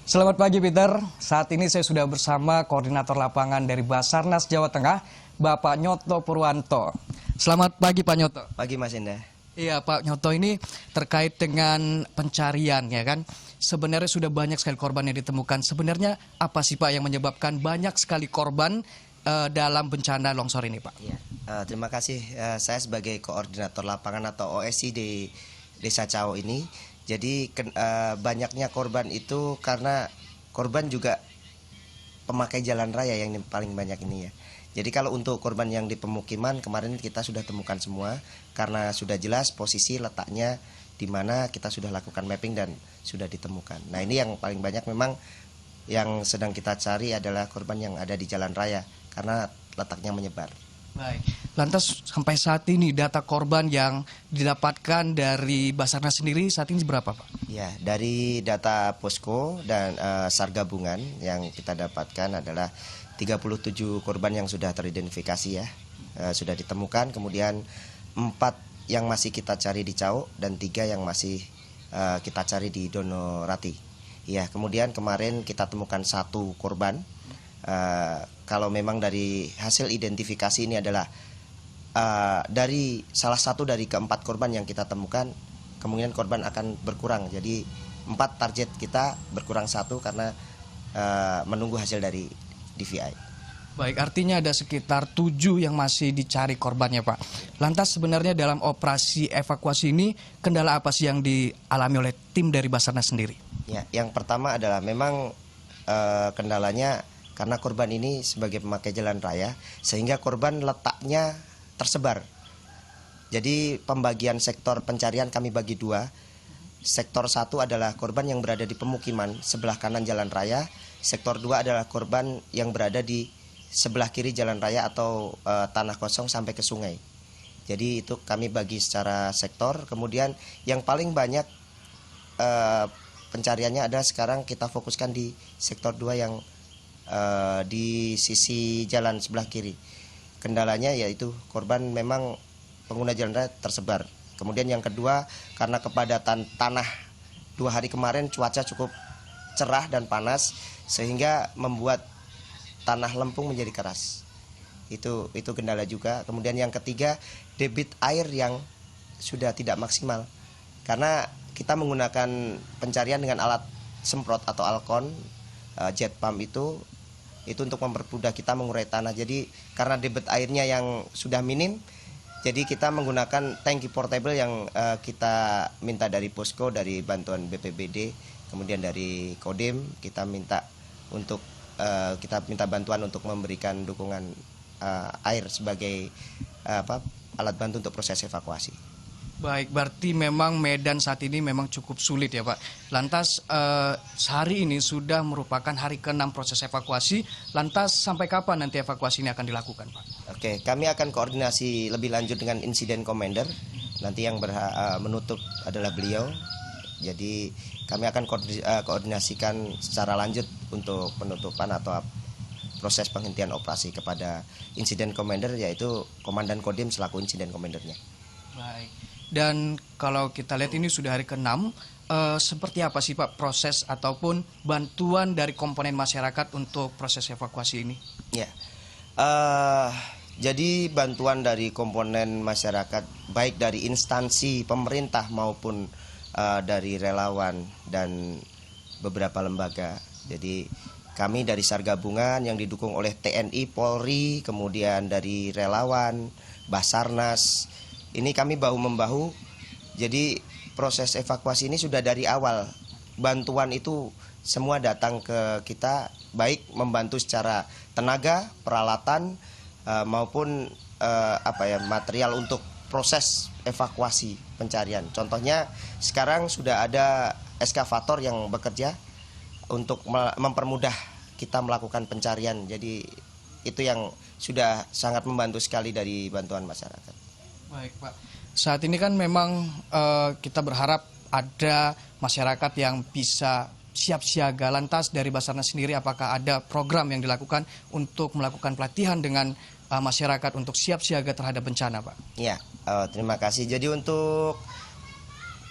Selamat pagi Peter, saat ini saya sudah bersama Koordinator Lapangan dari Basarnas Jawa Tengah, Bapak Nyoto Purwanto. Selamat pagi Pak Nyoto. Pagi Mas Indah. Iya Pak Nyoto, ini terkait dengan pencarian ya kan. Sebenarnya sudah banyak sekali korban yang ditemukan. Sebenarnya apa sih Pak yang menyebabkan banyak sekali korban dalam bencana longsor ini Pak? Ya, terima kasih. Saya sebagai Koordinator Lapangan atau OSI di Desa Cao ini. Jadi banyaknya korban itu karena korban juga pemakai jalan raya yang paling banyak ini ya. Jadi kalau untuk korban yang di pemukiman kemarin kita sudah temukan semua karena sudah jelas posisi letaknya di mana kita sudah lakukan mapping dan sudah ditemukan. Nah ini yang paling banyak memang yang sedang kita cari adalah korban yang ada di jalan raya karena letaknya menyebar. Baik, lantas sampai saat ini data korban yang didapatkan dari Basarnas sendiri saat ini berapa Pak? Ya, dari data posko dan SAR gabungan yang kita dapatkan adalah 37 korban yang sudah teridentifikasi ya, sudah ditemukan, kemudian 4 yang masih kita cari di Cao dan 3 yang masih kita cari di Donorati. Ya, kemudian kemarin kita temukan 1 korban. Kalau memang dari hasil identifikasi ini adalah dari salah satu dari keempat korban yang kita temukan, kemungkinan korban akan berkurang. Jadi 4 target kita berkurang 1 karena menunggu hasil dari DVI. Baik, artinya ada sekitar 7 yang masih dicari korbannya Pak. Lantas sebenarnya dalam operasi evakuasi ini kendala apa sih yang dialami oleh tim dari Basarnas sendiri? Ya, yang pertama adalah memang kendalanya karena korban ini sebagai pemakai jalan raya sehingga korban letaknya tersebar. Jadi pembagian sektor pencarian kami bagi 2. Sektor 1 adalah korban yang berada di pemukiman sebelah kanan jalan raya. Sektor 2 adalah korban yang berada di sebelah kiri jalan raya atau tanah kosong sampai ke sungai. Jadi itu kami bagi secara sektor. Kemudian yang paling banyak pencariannya adalah sekarang kita fokuskan di sektor 2 yang di sisi jalan sebelah kiri. Kendalanya yaitu korban memang pengguna jalan raya tersebar. Kemudian yang kedua karena kepadatan tanah 2 hari kemarin cuaca cukup cerah dan panas sehingga membuat tanah lempung menjadi keras. Itu kendala juga. Kemudian yang ketiga debit air yang sudah tidak maksimal. Karena kita menggunakan pencarian dengan alat semprot atau alkon jet pump itu untuk mempermudah kita mengurai tanah. Jadi karena debit airnya yang sudah minim, jadi kita menggunakan tangki portable yang kita minta dari posko, dari bantuan BPBD, kemudian dari Kodim kita minta bantuan untuk memberikan dukungan air sebagai alat bantu untuk proses evakuasi. Baik, berarti memang medan saat ini memang cukup sulit ya Pak. Lantas hari ini sudah merupakan hari ke-6 proses evakuasi. Lantas sampai kapan nanti evakuasi ini akan dilakukan Pak? Oke, kami akan koordinasi lebih lanjut dengan Incident Commander. Nanti yang menutup adalah beliau. Jadi kami akan koordinasikan secara lanjut untuk penutupan atau proses penghentian operasi kepada Incident Commander, yaitu Komandan Kodim selaku Incident Commandernya. Baik. Dan kalau kita lihat ini sudah hari ke-6, seperti apa sih Pak proses ataupun bantuan dari komponen masyarakat untuk proses evakuasi ini? Ya, jadi bantuan dari komponen masyarakat baik dari instansi pemerintah maupun dari relawan dan beberapa lembaga. Jadi kami dari SAR gabungan yang didukung oleh TNI, Polri, kemudian dari relawan, Basarnas. Ini kami bahu-membahu, jadi proses evakuasi ini sudah dari awal. Bantuan itu semua datang ke kita, baik membantu secara tenaga, peralatan, maupun material untuk proses evakuasi pencarian. Contohnya sekarang sudah ada eskavator yang bekerja untuk mempermudah kita melakukan pencarian. Jadi itu yang sudah sangat membantu sekali dari bantuan masyarakat. Baik Pak, saat ini kan memang kita berharap ada masyarakat yang bisa siap siaga. Lantas dari Basarnas sendiri apakah ada program yang dilakukan untuk melakukan pelatihan dengan masyarakat untuk siap siaga terhadap bencana Pak? Ya, terima kasih. Jadi untuk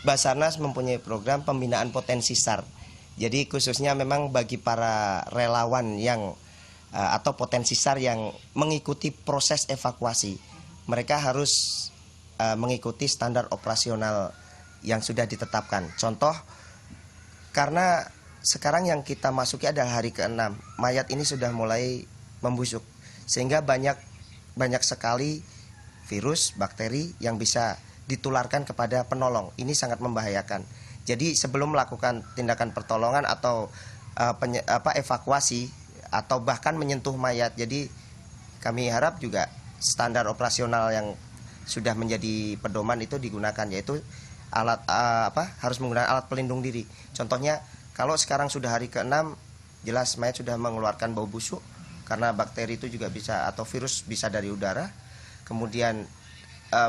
Basarnas mempunyai program pembinaan potensi SAR. Jadi khususnya memang bagi para relawan yang atau potensi SAR yang mengikuti proses evakuasi, mereka harus mengikuti standar operasional yang sudah ditetapkan. Contoh, karena sekarang yang kita masuki adalah hari ke-6, mayat ini sudah mulai membusuk, sehingga banyak sekali virus, bakteri yang bisa ditularkan kepada penolong. Ini sangat membahayakan. Jadi sebelum melakukan tindakan pertolongan atau evakuasi atau bahkan menyentuh mayat, jadi kami harap juga standar operasional yang sudah menjadi pedoman itu digunakan, yaitu harus menggunakan alat pelindung diri. Contohnya kalau sekarang sudah hari ke-6, jelas mayat sudah mengeluarkan bau busuk karena bakteri itu juga bisa, atau virus bisa dari udara. Kemudian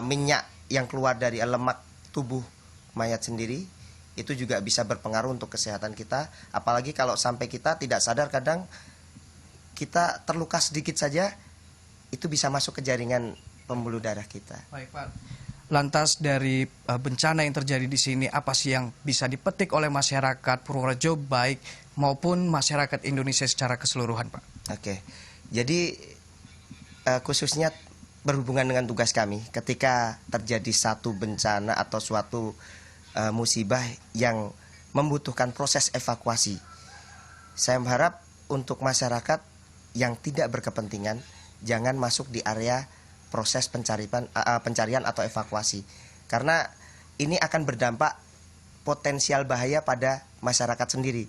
minyak yang keluar dari lemak tubuh mayat sendiri itu juga bisa berpengaruh untuk kesehatan kita. Apalagi kalau sampai kita tidak sadar, kadang kita terluka sedikit saja itu bisa masuk ke jaringan pembuluh darah kita. Baik, Pak. Lantas dari bencana yang terjadi di sini, apa sih yang bisa dipetik oleh masyarakat Purworejo baik maupun masyarakat Indonesia secara keseluruhan, Pak? Oke, jadi khususnya berhubungan dengan tugas kami, ketika terjadi satu bencana atau suatu musibah yang membutuhkan proses evakuasi, saya berharap untuk masyarakat yang tidak berkepentingan jangan masuk di area proses pencarian atau evakuasi, karena ini akan berdampak potensial bahaya pada masyarakat sendiri.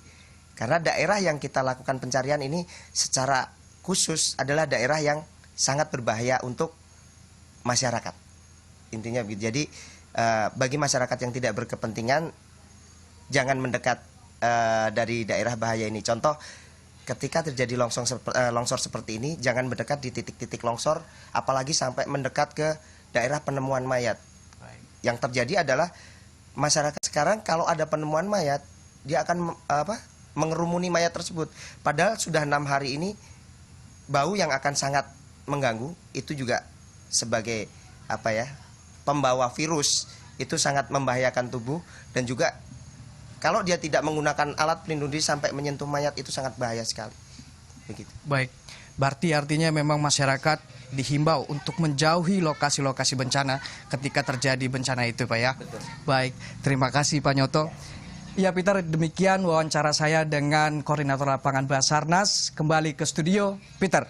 Karena daerah yang kita lakukan pencarian ini secara khusus adalah daerah yang sangat berbahaya untuk masyarakat. Intinya begitu. Jadi bagi masyarakat yang tidak berkepentingan jangan mendekat dari daerah bahaya ini. Contoh, ketika terjadi longsor seperti ini, jangan mendekat di titik-titik longsor, apalagi sampai mendekat ke daerah penemuan mayat. Yang terjadi adalah masyarakat sekarang kalau ada penemuan mayat, dia akan mengerumuni mayat tersebut. Padahal sudah 6 hari ini bau yang akan sangat mengganggu, itu juga sebagai pembawa virus, itu sangat membahayakan tubuh, dan juga kalau dia tidak menggunakan alat pelindung diri sampai menyentuh mayat itu sangat bahaya sekali. Begitu. Baik, berarti artinya memang masyarakat dihimbau untuk menjauhi lokasi-lokasi bencana ketika terjadi bencana itu, Pak ya. Betul. Baik, terima kasih Pak Nyoto. Ya Peter, demikian wawancara saya dengan Koordinator Lapangan Basarnas. Kembali ke studio, Peter.